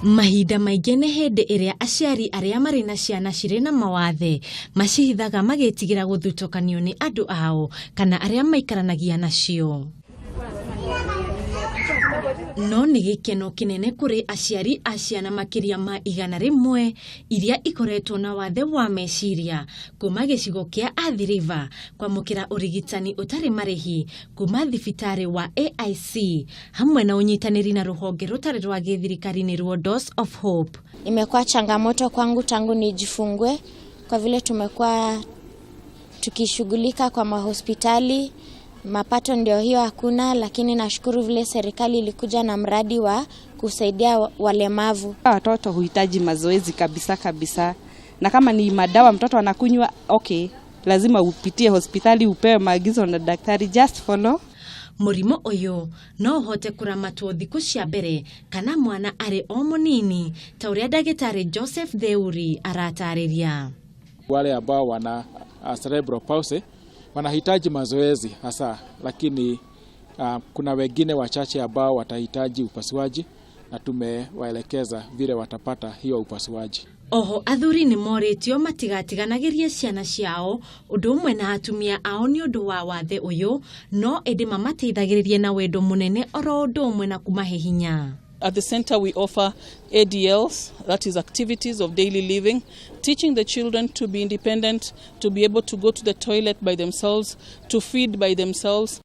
Mahinda maingĩ nĩ hĩndĩ ĩrĩa aciari arĩa marĩ na ciana cirĩ na mawathe macihithaga magĩtigĩra gũthutũkanio nĩ andũ ao kana arĩa maikaranagia nacio. No nĩ gĩkeno kĩnene kũrĩ aciari a ciana makiria ma 100 iria ikoretwo na wathe wa meciria kuma gĩcigo kĩa Athi River kwamukira urigitani ũtarĩ marĩhi kuma thibitarĩ wa AIC hamwe na unyitanĩri na rũhonge rũtarĩ rwa gĩthirikari nĩruo Doors of Hope. Imekuwa changamoto kwangu tangu nijifungue kwa vile tumekuwa tukishughulika kwa mahospitali. Mapato ndio hiyo hakuna, lakini nashukuru vile serikali ilikuja na mradi wa kusaidia walemavu. Watoto huhitaji mazoezi kabisa. Na kama ni madawa mtoto anakunywa, okay, lazima upitie hospitali upewe maagizo na daktari, just follow. Murimu uyu no hote kuramatwo thiku cia mbere kana mwana arĩ o mũnini ta ũrĩa ndagĩtarĩ Joseph Theuri aratarĩria. Wale ambao wana Cerebral Palsy wanahitaji mazoezi hasa, lakini kuna wengine wachache ambao watahitaji upasuaji na tumewaelekeza vile watapata hiyo upasuaji. Oho athuri nĩ moritio matigatiganagĩrie ciana ciao ũndũ ũmwe na atumia ao nĩ ũndũ wa wathe ũyũ, no ĩndĩ mamateithagĩrĩrie na wendo mũnene oro ũndũ ũmwe na kumahe hinya. At the center we offer ADLs, that is activities of daily living, teaching the children to be independent, to be able to go to the toilet by themselves, to feed by themselves.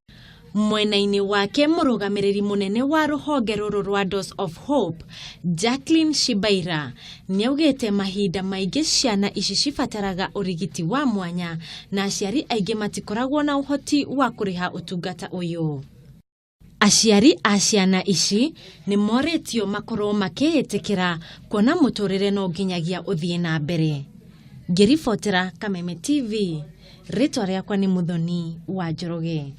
Mwena-inĩ wake mũrũgamĩrĩri mũnene wa rũhonge rũrũ rwa Doors of Hope, Jacqueline Shibaira, nĩaugĩte mahinda maingĩ ciana ici cibataraga ũrigiti wa mwanya na aciari aingĩ matikoragwo na ũhoti wa kũrĩha ũtungata ũyũ. Aciari a ciana ici nĩ moritio makorwo makĩĩtĩkĩra kuona mũtũrĩre no nginyagia ũthiĩ na mbere. Ngĩribotera Kameme TV, rĩtwa rĩakwa nĩ Muthoni wa Njoroge.